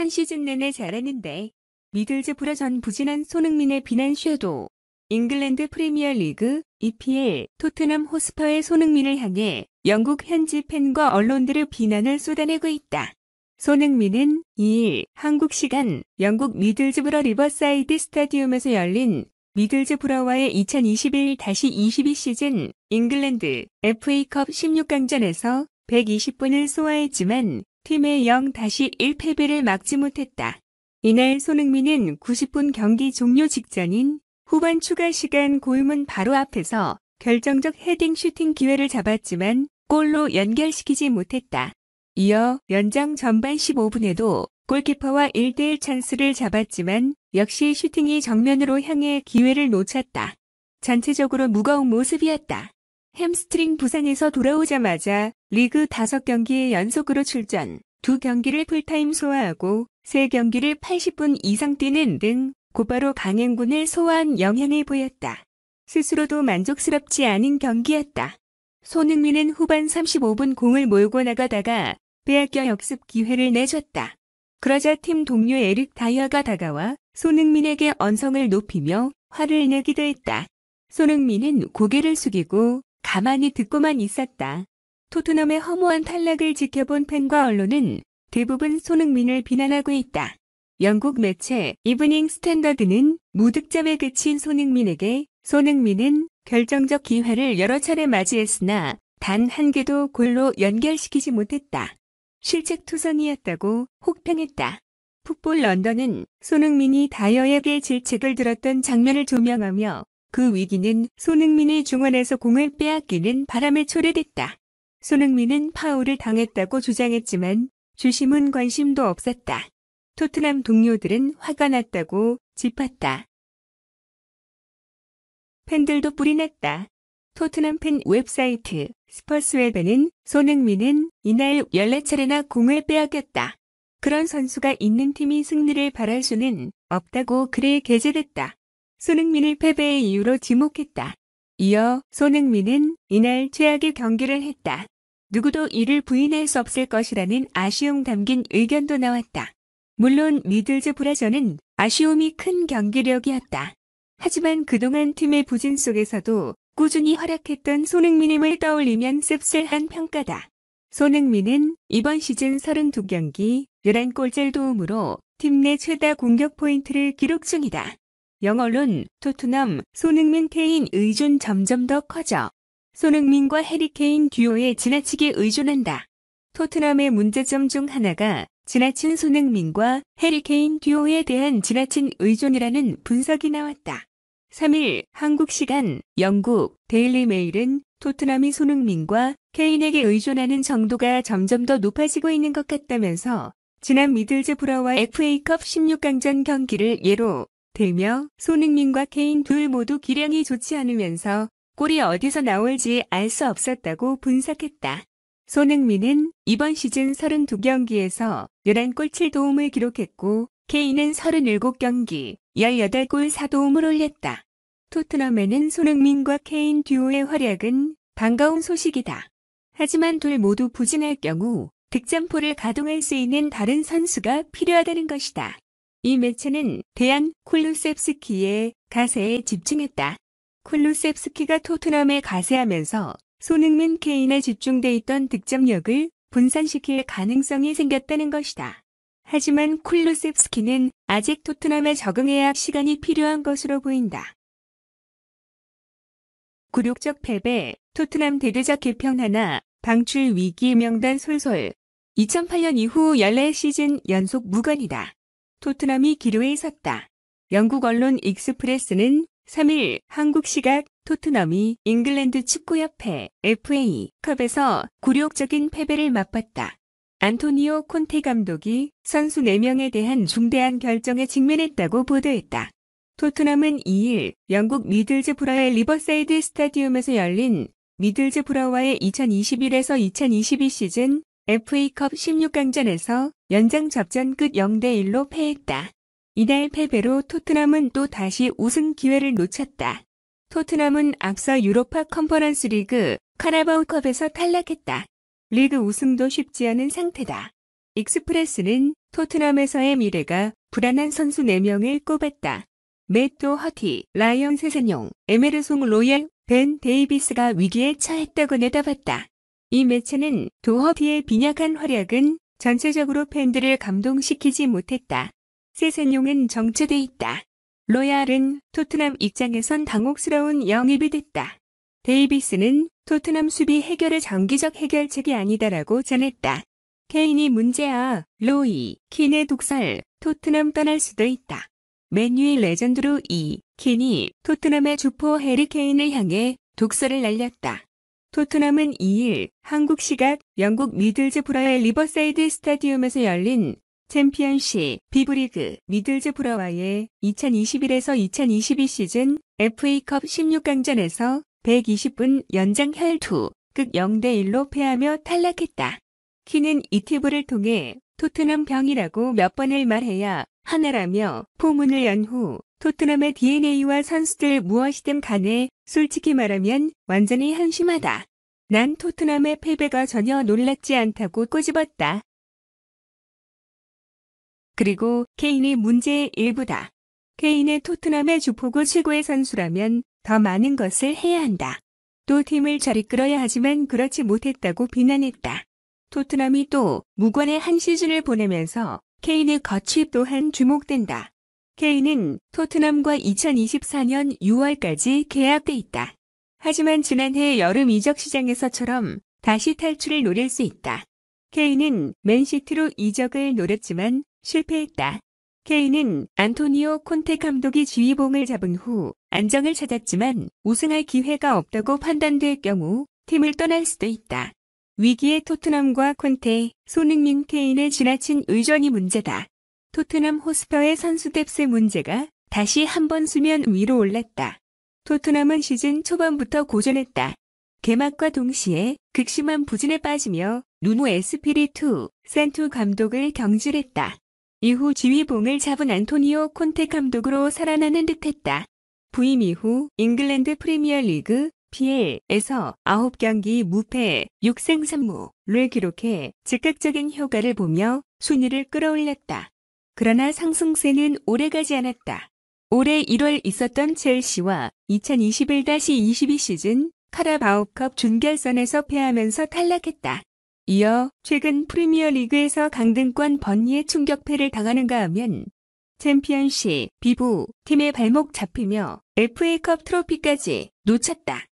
한 시즌 내내 잘하는데 미들즈브러 전 부진한 손흥민의 비난 쇄도. 잉글랜드 프리미어리그 EPL 토트넘 호스퍼의 손흥민을 향해 영국 현지 팬과 언론들의 비난을 쏟아내고 있다. 손흥민은 2일 한국 시간 영국 미들즈브러 리버사이드 스타디움에서 열린 미들즈브러와의 2021-22 시즌 잉글랜드 FA컵 16강전에서 120분을 소화했지만 팀의 0-1 패배를 막지 못했다. 이날 손흥민은 90분 경기 종료 직전인 후반 추가 시간 고유문 바로 앞에서 결정적 헤딩 슈팅 기회를 잡았지만 골로 연결시키지 못했다. 이어 연장 전반 15분에도 골키퍼와 1대1 찬스를 잡았지만 역시 슈팅이 정면으로 향해 기회를 놓쳤다. 전체적으로 무거운 모습이었다. 햄스트링 부상에서 돌아오자마자 리그 5경기에 연속으로 출전, 2경기를 풀타임 소화하고 3경기를 80분 이상 뛰는 등 곧바로 강행군을 소화한 영향을 보였다. 스스로도 만족스럽지 않은 경기였다. 손흥민은 후반 35분 공을 몰고 나가다가 빼앗겨 역습 기회를 내줬다. 그러자 팀 동료 에릭 다이어가 다가와 손흥민에게 언성을 높이며 화를 내기도 했다. 손흥민은 고개를 숙이고 가만히 듣고만 있었다. 토트넘의 허무한 탈락을 지켜본 팬과 언론은 대부분 손흥민을 비난하고 있다. 영국 매체 이브닝 스탠더드는 무득점에 그친 손흥민에게 손흥민은 결정적 기회를 여러 차례 맞이했으나 단 한 개도 골로 연결시키지 못했다. 실책투성이었다고 혹평했다. 풋볼 런던은 손흥민이 다이어에게 질책을 들었던 장면을 조명하며 그 위기는 손흥민이 중원에서 공을 빼앗기는 바람에 초래됐다. 손흥민은 파울을 당했다고 주장했지만 주심은 관심도 없었다. 토트넘 동료들은 화가 났다고 짚었다. 팬들도 뿔이 났다. 토트넘 팬 웹사이트 스퍼스웹에는 손흥민은 이날 14차례나 공을 빼앗겼다. 그런 선수가 있는 팀이 승리를 바랄 수는 없다고 글에 게재됐다. 손흥민을 패배의 이유로 지목했다. 이어 손흥민은 이날 최악의 경기를 했다. 누구도 이를 부인할 수 없을 것이라는 아쉬움 담긴 의견도 나왔다. 물론 미들즈브러는 아쉬움이 큰 경기력이었다. 하지만 그동안 팀의 부진 속에서도 꾸준히 활약했던 손흥민임을 떠올리면 씁쓸한 평가다. 손흥민은 이번 시즌 32경기 11골 도움으로 팀 내 최다 공격 포인트를 기록 중이다. 영언론 토트넘 손흥민 케인 의존 점점 더 커져. 손흥민과 해리 케인 듀오에 지나치게 의존한다. 토트넘의 문제점 중 하나가 지나친 손흥민과 해리 케인 듀오에 대한 지나친 의존이라는 분석이 나왔다. 3일 한국 시간 영국 데일리 메일은 토트넘이 손흥민과 케인에게 의존하는 정도가 점점 더 높아지고 있는 것 같다면서 지난 미들즈브러와 FA컵 16강전 경기를 예로 들며 손흥민과 케인 둘 모두 기량이 좋지 않으면서 골이 어디서 나올지 알 수 없었다고 분석했다. 손흥민은 이번 시즌 32경기에서 11골 7도움을 기록했고 케인은 37경기 18골 4도움을 올렸다. 토트넘에는 손흥민과 케인 듀오의 활약은 반가운 소식이다. 하지만 둘 모두 부진할 경우 득점포를 가동할 수 있는 다른 선수가 필요하다는 것이다. 이 매체는 대안 쿨루셉스키의 가세에 집중했다. 쿨루셉스키가 토트넘에 가세하면서 손흥민 케인에 집중돼 있던 득점력을 분산시킬 가능성이 생겼다는 것이다. 하지만 쿨루셉스키는 아직 토트넘에 적응해야 시간이 필요한 것으로 보인다. 굴욕적 패배, 토트넘 대대적 개편 하나, 방출 위기 명단 솔솔. 2008년 이후 14시즌 연속 무관이다. 토트넘이 기로에 섰다. 영국 언론 익스프레스는 3일 한국 시각 토트넘이 잉글랜드 축구협회 FA컵에서 굴욕적인 패배를 맛봤다. 안토니오 콘테 감독이 선수 4명에 대한 중대한 결정에 직면했다고 보도했다. 토트넘은 2일 영국 미들즈브러의 리버사이드 스타디움에서 열린 미들즈브러와의 2021에서 2022 시즌 FA컵 16강전에서 연장 접전 끝 0-1로 패했다. 이날 패배로 토트넘은 또 다시 우승 기회를 놓쳤다. 토트넘은 앞서 유로파 컨퍼런스 리그 카라바오컵에서 탈락했다. 리그 우승도 쉽지 않은 상태다. 익스프레스는 토트넘에서의 미래가 불안한 선수 4명을 꼽았다. 맷 도허티, 라이언 세세뇽, 에메르송 로얄, 벤 데이비스가 위기에 처했다고 내다봤다. 이 매체는 도허티의 빈약한 활약은 전체적으로 팬들을 감동시키지 못했다. 세세뇽은 정체돼 있다. 로얄은 토트넘 입장에선 당혹스러운 영입이 됐다. 데이비스는 토트넘 수비 해결의 정기적 해결책이 아니다라고 전했다. 케인이 문제야. 로이, 킨의 독설, 토트넘 떠날 수도 있다. 맨유의 레전드로 킨이 토트넘의 주포 해리 케인을 향해 독설을 날렸다. 토트넘은 2일 한국 시각 영국 미들즈브러의 리버사이드 스타디움에서 열린 챔피언십 비브리그 미들즈브러와의 2021에서 2022 시즌 FA컵 16강전에서 120분 연장 혈투 극 0대1로 패하며 탈락했다. 킨은 이 팁을 통해 토트넘 병이라고 몇 번을 말해야 하나라며 포문을 연 후 토트넘의 DNA와 선수들 무엇이든 간에 솔직히 말하면 완전히 한심하다. 난 토트넘의 패배가 전혀 놀랍지 않다고 꼬집었다. 그리고 케인이 문제의 일부다. 케인의 토트넘의 주포고 최고의 선수라면 더 많은 것을 해야 한다. 또 팀을 잘 이끌어야 하지만 그렇지 못했다고 비난했다. 토트넘이 또 무관의 한 시즌을 보내면서 케인의 거취 또한 주목된다. 케인은 토트넘과 2024년 6월까지 계약돼 있다. 하지만 지난해 여름 이적 시장에서처럼 다시 탈출을 노릴 수 있다. 케인은 맨시티로 이적을 노렸지만 실패했다. 케인은 안토니오 콘테 감독이 지휘봉을 잡은 후 안정을 찾았지만 우승할 기회가 없다고 판단될 경우 팀을 떠날 수도 있다. 위기의 토트넘과 콘테, 손흥민, 케인의 지나친 의존이 문제다. 토트넘 호스퍼의 선수 뎁스 문제가 다시 한번 수면 위로 올랐다. 토트넘은 시즌 초반부터 고전했다. 개막과 동시에 극심한 부진에 빠지며 누누 에스피리투 산투 감독을 경질했다. 이후 지휘봉을 잡은 안토니오 콘테 감독으로 살아나는 듯했다. 부임 이후 잉글랜드 프리미어리그 PL에서 9경기 무패 6승 3무를 기록해 즉각적인 효과를 보며 순위를 끌어올렸다. 그러나 상승세는 오래가지 않았다. 올해 1월 있었던 첼시와 2021-22 시즌 카라바오컵 준결선에서 패하면서 탈락했다. 이어 최근 프리미어리그에서 강등권 번니의 충격패를 당하는가 하면 챔피언십 비부 팀의 발목 잡히며 FA컵 트로피까지 놓쳤다.